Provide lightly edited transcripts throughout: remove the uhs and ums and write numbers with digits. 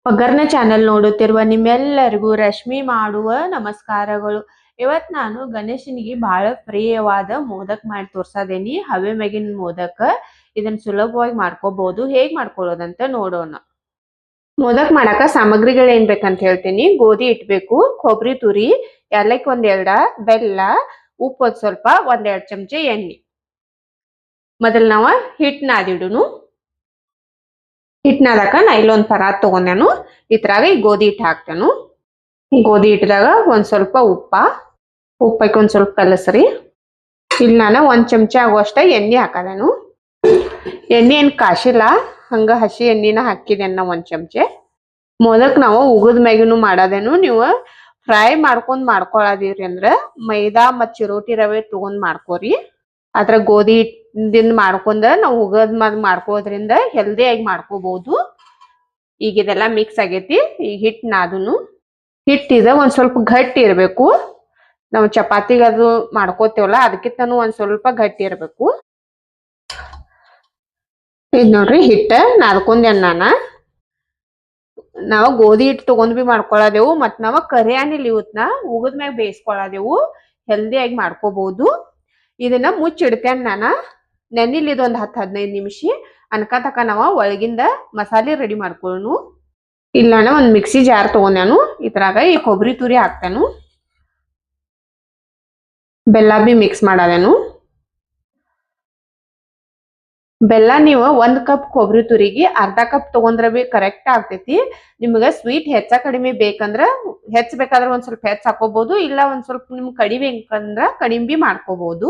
ಒಗ್ಗರ್ನ channel ನೋಡುತ್ತಿರುವ ನಿಮ್ಮೆಲ್ಲರಿಗೂ ರಶ್ಮಿ ಮಾಡುವ ನಮಸ್ಕಾರಗಳು. ಇವತ್ ನಾನು ಗಣೇಶನಿಗೆ ಬಹಳ ಪ್ರಿಯವಾದ ಮೋದಕ್ ಮಾಡಿ ತೋರ್ಸದೇನಿ. ಹವೆ ಮ್ಯಾಗಿನ ಮೋದಕ. ಇದನ್ನ ಸುಲಭವಾಗಿ ಮಾಡ್ಕೋಬಹುದು. ಹೇಗ್ ಮಾಡ್ಕೊಳ್ಳೋದಂತ ನೋಡೋಣ. ಮೋದಕ್ ಮಾಡಾಕ ಸಾಮಗ್ರಿಗಳು ಏನ್ ಬೇಕಂತ ಹೇಳ್ತೀನಿ. ಗೋಧಿ ಇಟ್ಬೇಕು, ಕೊಬ್ಬರಿ ತುರಿ, ಏಲಕ್ಕಿ ಒಂದೆರಡ, ಬೆಲ್ಲ, ಉಪ್ಪು ಸ್ವಲ್ಪ, ಒಂದೆರಡು ಚಮಚ ಎಣ್ಣೆ. ಮೊದಲ್ ನಾವ ಹಿಟ್ ನಾದಿಡುನು. ಹಿಟ್ನಾದಕ ನಾ ಇಲ್ಲೊಂದ್ ಪರಾತ್ ತಗೊಂಡೇನು. ಇದ್ರಾಗ ಈ ಗೋಧಿ ಹಿಟ್ಟು ಹಾಕ್ತೇನು. ಗೋಧಿ ಹಿಟ್ಟದಾಗ ಒಂದ್ ಸ್ವಲ್ಪ ಉಪ್ಪಕ್ಕೆ ಒಂದ್ ಸ್ವಲ್ಪ ಕಲಸ್ರಿ. ಇಲ್ಲಿ ನಾನು 1 ಚಮಚ ಆಗುವಷ್ಟ ಎಣ್ಣೆ ಹಾಕದೇನು. ಎಣ್ಣೆ ಏನ್ ಕಾಶಿಲ್ಲ, ಹಂಗ ಹಸಿ ಎಣ್ಣಿನ ಹಾಕಿದೇನ 1 ಚಮಚೆ. ಮೊದಕ್ ನಾವು ಉಗದ್ ಮ್ಯಾಗಿನೂ ಮಾಡದೇನು. ನೀವು ಫ್ರೈ ಮಾಡ್ಕೊಳ್ಳೋದಿರಿ ಅಂದ್ರ ಮೈದಾ ಮತ್ ಚಿರೋಟಿ ರವೆ ತಗೊಂಡ್ ಮಾಡ್ಕೋರಿ. ಅದ್ರ ಗೋಧಿ ಹಿಟ್ಟಿಂದ ಮಾಡ್ಕೊಂಡ ನಾವು ಉಗದ್ ಮಾಡ್ಕೋದ್ರಿಂದ ಹೆಲ್ದಿ ಆಗಿ ಮಾಡ್ಕೋಬಹುದು. ಈಗ ಇದೆಲ್ಲ ಮಿಕ್ಸ್ ಆಗೈತಿ. ಈಗ ಹಿಟ್ ನಾದುನು. ಹಿಟ್ಟಿದ ಒಂದ್ ಸ್ವಲ್ಪ ಗಟ್ಟಿ ಇರ್ಬೇಕು. ನಾವು ಚಪಾತಿಗೆ ಅದು ಮಾಡ್ಕೋತೇವಲ್ಲ, ಅದಕ್ಕಿಂತನೂ ಒಂದ್ ಸ್ವಲ್ಪ ಗಟ್ಟಿ ಇರ್ಬೇಕು. ಇದ್ ನೋಡ್ರಿ ಹಿಟ್ಟ ನಾದ್ಕೊಂಡೇನ್ ನಾವು ಗೋಧಿ ಹಿಟ್ಟು ತಗೊಂಡ್ ಬಿ ಮಾಡ್ಕೊಳ್ಳೋದೆವು, ಮತ್ ನಾವ ಕರಿಯಾಣಿಲ್ ಇವತ್ನ ಉಗದ್ ಮ್ಯಾಗ ಬೇಯಿಸ್ಕೊಳ್ಳೋದೆವು. ಹೆಲ್ದಿ ಆಗಿ ಮಾಡ್ಕೋಬಹುದು. ಇದನ್ನ ಮುಚ್ಚಿಡ್ತೇನೆ ನಾನು. ನೆನಿಲಿದ್ ಒಂದ್ 10-15 ನಿಮಿಷ ಅನ್ಕತಕ ನಾವ ಒಳಗಿಂದ ಮಸಾಲೆ ರೆಡಿ ಮಾಡ್ಕೊಳ್ಳೋನು. ಇಲ್ಲ ಒಂದ್ ಮಿಕ್ಸಿ ಜಾರ್ ತಗೊಂಡೇನು. ಇದ್ರಾಗ ಈ ಕೊಬ್ಬರಿ ತುರಿ ಹಾಕ್ತೇನು. ಬೆಲ್ಲ ಬಿ ಮಿಕ್ಸ್ ಮಾಡದೇನು. ಬೆಲ್ಲ ನೀವು 1 ಕಪ್ ಕೊಬ್ಬರಿ ತುರಿಗೆ ಅರ್ಧ ಕಪ್ ತಗೊಂಡ್ರ ಬಿ ಕರೆಕ್ಟ್ ಆಗ್ತೈತಿ. ನಿಮ್ಗ ಸ್ವೀಟ್ ಹೆಚ್ಚ ಕಡಿಮೆ ಬೇಕಂದ್ರ ಬೇಕಾದ್ರೆ ಒಂದ್ ಸ್ವಲ್ಪ ಹೆಚ್ಚ್ ಹಾಕೋಬಹುದು. ಇಲ್ಲ ಒಂದ್ ಸ್ವಲ್ಪ ನಿಮ್ಗೆ ಕಡಿಮೆ ಬೇಕಂದ್ರ ಕಡಿಮೆ ಬಿ ಮಾಡ್ಕೋಬಹುದು.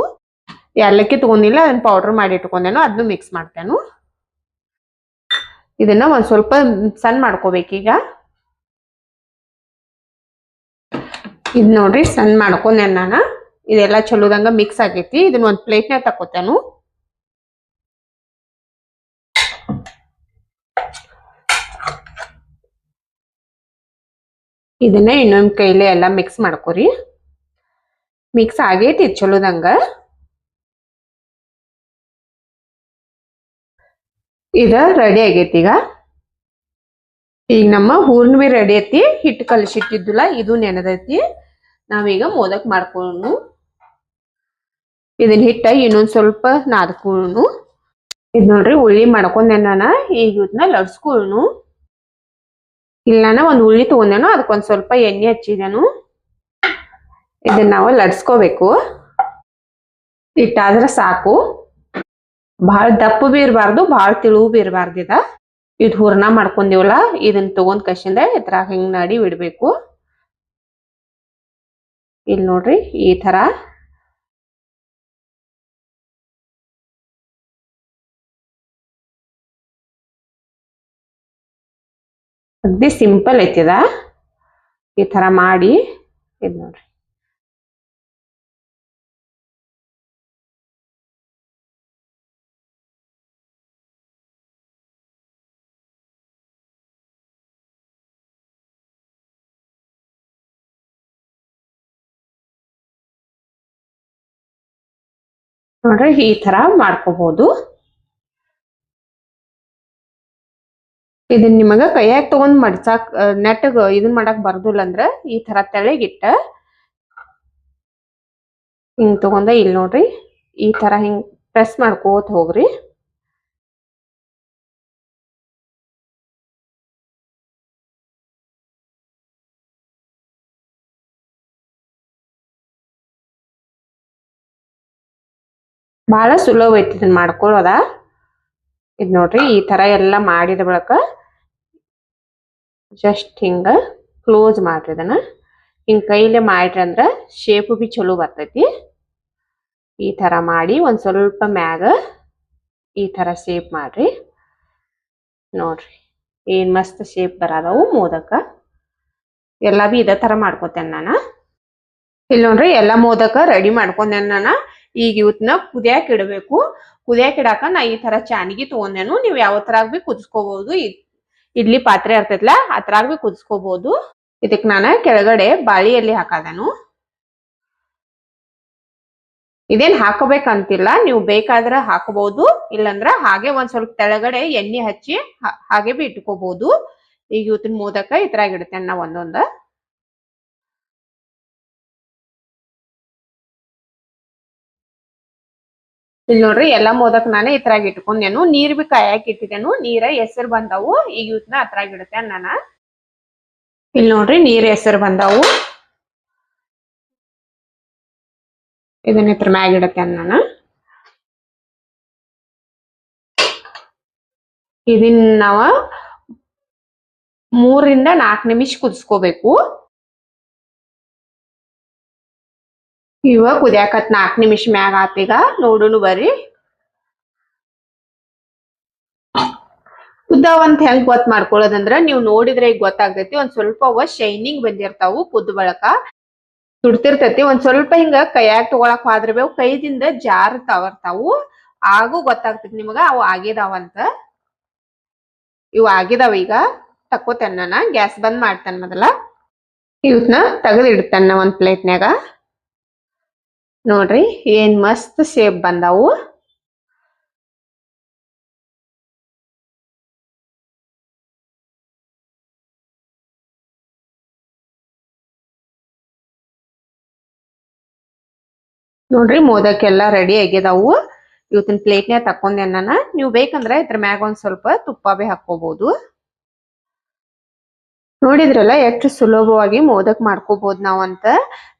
ಏಲಕ್ಕಿ ತಗೊಂಡಿಲ್ಲ, ಅದನ್ನ ಪೌಡರ್ ಮಾಡಿ ಇಟ್ಕೊಂಡೇನು. ಅದನ್ನು ಮಿಕ್ಸ್ ಮಾಡ್ತೇನು. ಇದನ್ನ ಒಂದ್ ಸ್ವಲ್ಪ ಸಣ್ಣ ಮಾಡ್ಕೋಬೇಕೀಗ. ಇದ್ ನೋಡ್ರಿ ಸಣ್ಣ ಮಾಡ್ಕೊಂಡೇನ್ ನಾನು. ಇದೆಲ್ಲ ಚಲೋದಂಗ ಮಿಕ್ಸ್ ಆಗೈತಿ. ಇದನ್ನ ಒಂದ್ ಪ್ಲೇಟ್ನಾಗ ತಕೋತೇನು. ಇದನ್ನ ಇನ್ನೊಂದ್ ಕೈಲಿ ಎಲ್ಲ ಮಿಕ್ಸ್ ಮಾಡ್ಕೋರಿ. ಮಿಕ್ಸ್ ಆಗೈತಿ ಚಲೋದಂಗ. ಇದ ರೆಡಿ ಆಗೈತಿ. ಈಗ ನಮ್ಮ ಹೂರ್ಣ ಬಿ ರೆಡಿ ಐತಿ. ಹಿಟ್ಟು ಕಲಸಿಟ್ಟಿದ್ದಿಲ್ಲ, ಇದು ನೆನದೈತಿ. ನಾವೀಗ ಮೋದಕ್ ಮಾಡ್ಕೊಳ್ಳೋನು. ಇದನ್ನ ಹಿಟ್ಟ ಇನ್ನೊಂದ್ ಸ್ವಲ್ಪ ನಾದ್ಕೊಳ್ಳೋನು. ಇದ್ ನೋಡ್ರಿ ಉಳ್ಳಿ ಮಾಡ್ಕೊಂಡೇನ ನಾನು. ಈಗ ಇದನ್ನ ಲಡ್ಸ್ಕೊಳ್ಳೋನು. ಇಲ್ಲ ಒಂದ್ ಉಳ್ಳಿ ತಗೊಂಡೇನು, ಅದಕ್ಕೊಂದ್ ಸ್ವಲ್ಪ ಎಣ್ಣೆ ಹಚ್ಚಿದೇನು. ಇದನ್ನ ನಾವು ಲಡ್ಸ್ಕೋಬೇಕು. ಇಟ್ಟಾದ್ರೆ ಸಾಕು. ಬಹಳ ದಪ್ಪ ಬಿ ಇರಬಾರ್ದು, ಬಹಳ ತಿಳುವು ಬಿ ಇರಬಾರ್ದು. ಇದು ಹೂರ್ಣ ಮಾಡ್ಕೊಂಡಿವಲ್ಲ, ಇದನ್ನ ತಗೊಂಡ್ ಕಸಿಂದ ಇದ್ರಾಗ ಹಿಂಗ್ ನಡಿ ಬಿಡ್ಬೇಕು. ಇಲ್ಲಿ ನೋಡ್ರಿ ಈ ತರ. ಅಗ್ದಿ ಸಿಂಪಲ್ ಐತಿದ. ಈ ತರ ಮಾಡಿ ಇದ್ ನೋಡ್ರಿ. ನೋಡ್ರಿ ಈ ತರ ಮಾಡ್ಕೋಬಹುದು. ಇದನ್ನ ನಿಮಗ ಕೈಯಾಗ ತಗೊಂಡ್ ಮಡ್ಸಾಕ್ ನೆಟ್ಟಗ್ ಇದನ್ ಮಾಡಕ್ ಬರ್ದಿಲ್ಲ ಅಂದ್ರ ಈ ತರ ತೆಳಗಿಟ್ಟ ಹಿಂಗ್ ತಗೊಂಡ ಇಲ್ಲಿ ನೋಡ್ರಿ ಈ ತರ ಹಿಂಗ್ ಪ್ರೆಸ್ ಮಾಡ್ಕೋತ ಹೋಗ್ರಿ. ಬಹಳ ಸುಲಭ ಐತಿ ಇದನ್ನ ಮಾಡ್ಕೊಳ್ಳೋದ. ಇದ್ ನೋಡ್ರಿ ಈ ತರ ಎಲ್ಲ ಮಾಡಿದ ಬಳಿಕ ಜಸ್ಟ್ ಹಿಂಗ ಕ್ಲೋಸ್ ಮಾಡ್ರಿ. ಇದನ್ನ ಹಿಂಗ್ ಕೈಲೇ ಮಾಡ್ರಿ ಅಂದ್ರ ಶೇಪ್ ಬಿ ಚಲೋ ಬರ್ತೈತಿ. ಈ ತರ ಮಾಡಿ ಒಂದ್ ಸ್ವಲ್ಪ ಮ್ಯಾಗ ಈ ತರ ಶೇಪ್ ಮಾಡ್ರಿ. ನೋಡ್ರಿ ಏನ್ ಮಸ್ತ್ ಶೇಪ್ ಬರದವು ಮೋದಕ. ಎಲ್ಲಾ ಬಿ ಇದೇ ತರ ಮಾಡ್ಕೋತೇನೆ ನಾನು. ಇಲ್ಲಿ ನೋಡ್ರಿ ಎಲ್ಲಾ ಮೋದಕ ರೆಡಿ ಮಾಡ್ಕೊಂಡೇನ ನಾನು. ಈಗ ಇವತ್ನ ಕುದಿಯಾಕ ಇಡಬೇಕು. ಕುದಿಯಾಕ ಇಡಾಕ ನಾ ಈ ತರ ಚಾನಿಗೆ ತಗೊಂಡೇನು. ನೀವ್ ಯಾವ ತರಾಗ ಬಿ ಕುದಿಸ್ಕೋಬಹುದು. ಇಡ್ಲಿ ಪಾತ್ರೆ ಇರ್ತೈತ್ಲಾ ಅದ್ರಾಗ ಬಿ ಕುದಿಸ್ಕೋಬಹುದು. ಇದಕ್ ನಾನು ಕೆಳಗಡೆ ಬಾಳಿ ಎಲೆ ಹಾಕದೇನು. ಇದೇನ್ ಹಾಕೋಬೇಕಂತಿಲ್ಲ, ನೀವು ಬೇಕಾದ್ರೆ ಹಾಕಬಹುದು. ಇಲ್ಲಂದ್ರ ಹಾಗೆ ಒಂದ್ ಸ್ವಲ್ಪ ತೆಳಗಡೆ ಎಣ್ಣೆ ಹಚ್ಚಿ ಹಾಗೆ ಬಿ ಇಟ್ಕೋಬಹುದು. ಈಗ ಇವತ್ತಿನ ಮೋದಕ ಇದ್ರಾಗ ಇಡ್ತೇನೆ ನಾ ಒಂದೊಂದ. ಇಲ್ಲಿ ನೋಡ್ರಿ ಎಲ್ಲಾ ಮೋದಕ್ ನಾನು ಇದ್ರಾಗ ಇಟ್ಕೊಂಡೇನು. ನೀರ್ ಬಿ ಕಾಯಾಕ ಇಟ್ಟಿದ್ದೇನು. ನೀರ ಹೆಸರು ಬಂದಾವು. ಈಗ ಇವತ್ನ ಅದ್ರಾಗ ಇಡ್ತೇನೆ ನಾನ. ಇಲ್ಲಿ ನೋಡ್ರಿ ನೀರ್ ಹೆಸರು ಬಂದಾವು. ಇದನ್ನ ಇದ್ರ ಮ್ಯಾಗ ಇಡತೇನೆ ನಾನು. ಇದನ್ನ ನಾವ 3 ರಿಂದ 4 ನಿಮಿಷ ಕುದಿಸ್ಕೋಬೇಕು. ಇವ ಕುದಿಯಾಕತ್ 4 ನಿಮಿಷ ಮ್ಯಾಗ ಆತೀಗ. ನೋಡುನು ಬರ್ರಿ. ಕುದ್ದಾವಂತ ಹೆಂಗ್ ಗೊತ್ತ ಮಾಡ್ಕೊಳ್ಳೋದಂದ್ರ ನೀವು ನೋಡಿದ್ರೆ ಈಗ ಗೊತ್ತಾಗ್ತೈತಿ. ಒಂದ್ ಸ್ವಲ್ಪ ಅವ ಶೈನಿಂಗ್ ಬಂದಿರ್ತಾವು ಕುದ್ದ ಬಳಕ. ಸುಡ್ತಿರ್ತೈತಿ. ಒಂದ್ ಸ್ವಲ್ಪ ಹಿಂಗ ಕೈಯಾಗ ತಗೊಳಕ್ ಹೋದ್ರ ಅವು ಕೈದಿಂದ ಜಾರ್ತಾವು. ಆಗು ಗೊತ್ತಾಗ್ತೈತಿ ನಿಮಗ ಅವು ಆಗಿದಾವಂತ. ಇವು ಆಗಿದಾವ. ಈಗ ತಕ್ಕೋತೇನೆ ನಾನು. ಗ್ಯಾಸ್ ಬಂದ್ ಮಾಡ್ತೇನೆ ಮೊದಲ. ಇವತ್ನ ತೆಗೆದು ಇಡ್ತೇನೆ ಒಂದ್ ಪ್ಲೇಟ್ನ್ಯಾಗ. ನೋಡ್ರಿ ಏನ್ ಮಸ್ತ್ ಶೇಪ್ ಬಂದಾವು. ನೋಡ್ರಿ ಮೋದಕ್ಕೆಲ್ಲ ರೆಡಿ ಆಗಿದಾವು. ಇವತ್ತಿನ ಪ್ಲೇಟ್ನ್ಯಾಗ ತಕೊಂಡೆ ನಾನು. ನೀವು ಬೇಕಂದ್ರೆ ಇದ್ರ ಮ್ಯಾಗ ಒಂದ್ ಸ್ವಲ್ಪ ತುಪ್ಪ ಬಿ ಹಾಕೋಬಹುದು. ನೋಡಿದ್ರಲ್ಲ ಎಷ್ಟು ಸುಲಭವಾಗಿ ಮೋದಕ್ ಮಾಡ್ಕೋಬಹುದು ನಾವ್ ಅಂತ.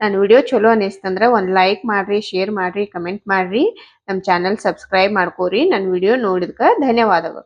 ನನ್ನ ವಿಡಿಯೋ ಚಲೋ ಅನಿಸ್ತಂದ್ರೆ ಒಂದ್ ಲೈಕ್ ಮಾಡ್ರಿ, ಶೇರ್ ಮಾಡ್ರಿ, ಕಮೆಂಟ್ ಮಾಡ್ರಿ. ನಮ್ ಚಾನೆಲ್ ಸಬ್ಸ್ಕ್ರೈಬ್ ಮಾಡ್ಕೋರಿ. ನನ್ನ ವಿಡಿಯೋ ನೋಡಿದ್ಕ ಧನ್ಯವಾದಗಳು.